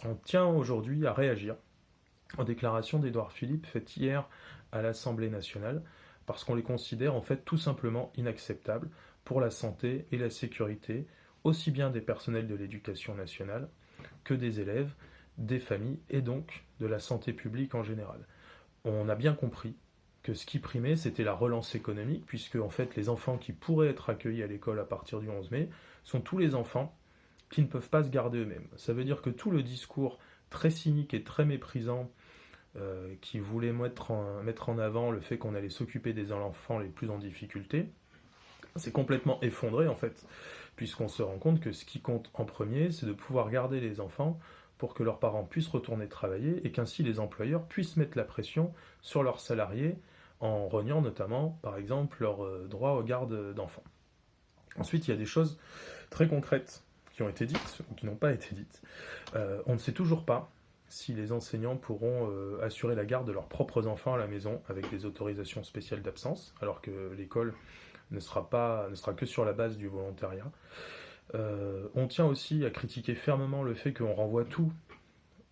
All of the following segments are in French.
On tient aujourd'hui à réagir aux déclarations d'Édouard Philippe faites hier à l'Assemblée nationale parce qu'on les considère en fait tout simplement inacceptables pour la santé et la sécurité aussi bien des personnels de l'éducation nationale que des élèves, des familles et donc de la santé publique en général. On a bien compris que ce qui primait, c'était la relance économique, puisque en fait les enfants qui pourraient être accueillis à l'école à partir du 11 mai sont tous les enfants qui ne peuvent pas se garder eux-mêmes. Ça veut dire que tout le discours très cynique et très méprisant qui voulait mettre en avant le fait qu'on allait s'occuper des enfants les plus en difficulté, c'est complètement effondré en fait, puisqu'on se rend compte que ce qui compte en premier, c'est de pouvoir garder les enfants pour que leurs parents puissent retourner travailler et qu'ainsi les employeurs puissent mettre la pression sur leurs salariés en reniant notamment, par exemple, leur droit au garde d'enfants. Ensuite, il y a des choses très concrètes qui ont été dites ou qui n'ont pas été dites. On ne sait toujours pas si les enseignants pourront assurer la garde de leurs propres enfants à la maison avec des autorisations spéciales d'absence, alors que l'école ne sera que sur la base du volontariat. On tient aussi à critiquer fermement le fait qu'on renvoie tout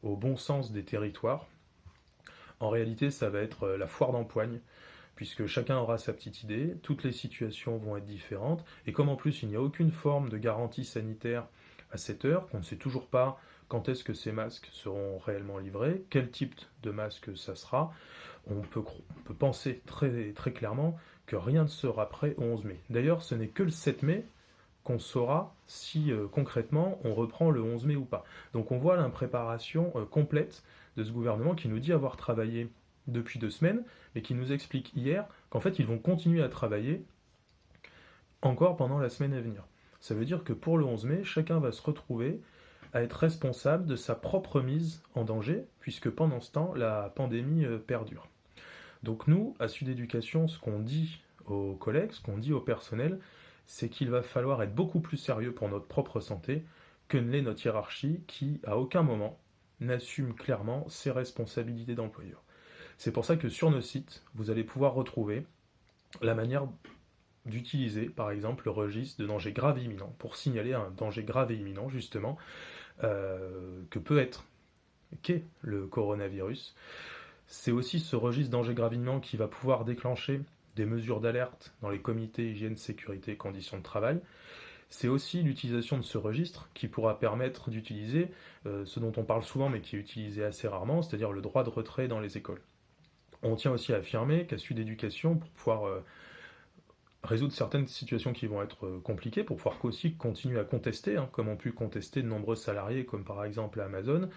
au bon sens des territoires. En réalité, ça va être la foire d'empoigne, puisque chacun aura sa petite idée, toutes les situations vont être différentes, et comme en plus il n'y a aucune forme de garantie sanitaire à cette heure, qu'on ne sait toujours pas quand est-ce que ces masques seront réellement livrés, quel type de masque ça sera, on peut penser très, très clairement que rien ne sera prêt au 11 mai. D'ailleurs, ce n'est que le 7 mai qu'on saura si concrètement on reprend le 11 mai ou pas. Donc on voit l'impréparation complète de ce gouvernement qui nous dit avoir travaillé depuis 2 semaines, mais qui nous explique hier qu'en fait ils vont continuer à travailler encore pendant la semaine à venir. Ça veut dire que pour le 11 mai, chacun va se retrouver à être responsable de sa propre mise en danger, puisque pendant ce temps, la pandémie perdure. Donc nous, à Sud Éducation, ce qu'on dit aux collègues, ce qu'on dit au personnel, c'est qu'il va falloir être beaucoup plus sérieux pour notre propre santé que ne l'est notre hiérarchie qui, à aucun moment, n'assume clairement ses responsabilités d'employeur. C'est pour ça que sur nos sites, vous allez pouvoir retrouver la manière d'utiliser, par exemple, le registre de danger grave et imminent pour signaler un danger grave et imminent, justement, que peut être, qu'est le coronavirus. C'est aussi ce registre danger grave imminent qui va pouvoir déclencher des mesures d'alerte dans les comités hygiène, sécurité et conditions de travail. C'est aussi l'utilisation de ce registre qui pourra permettre d'utiliser ce dont on parle souvent mais qui est utilisé assez rarement, c'est-à-dire le droit de retrait dans les écoles. On tient aussi à affirmer qu'à Sud Éducation, pour pouvoir résoudre certaines situations qui vont être compliquées, pour pouvoir aussi continuer à contester, hein, comme ont pu contester de nombreux salariés, comme par exemple à Amazon,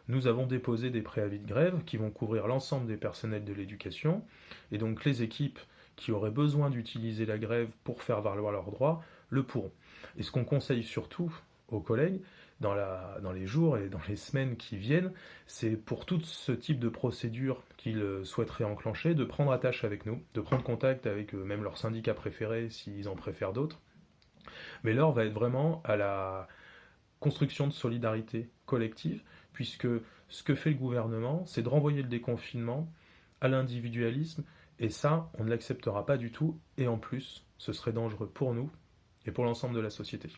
nous avons déposé des préavis de grève qui vont couvrir l'ensemble des personnels de l'éducation, et donc les équipes qui auraient besoin d'utiliser la grève pour faire valoir leurs droits le pourront. Et ce qu'on conseille surtout aux collègues dans les jours et dans les semaines qui viennent, c'est pour tout ce type de procédure qu'ils souhaiteraient enclencher, de prendre attache avec nous, de prendre contact avec même leurs syndicats préférés s'ils en préfèrent d'autres. Mais l'heure va être vraiment à la construction de solidarité collective, puisque ce que fait le gouvernement, c'est de renvoyer le déconfinement à l'individualisme, et ça, on ne l'acceptera pas du tout, et en plus, ce serait dangereux pour nous et pour l'ensemble de la société.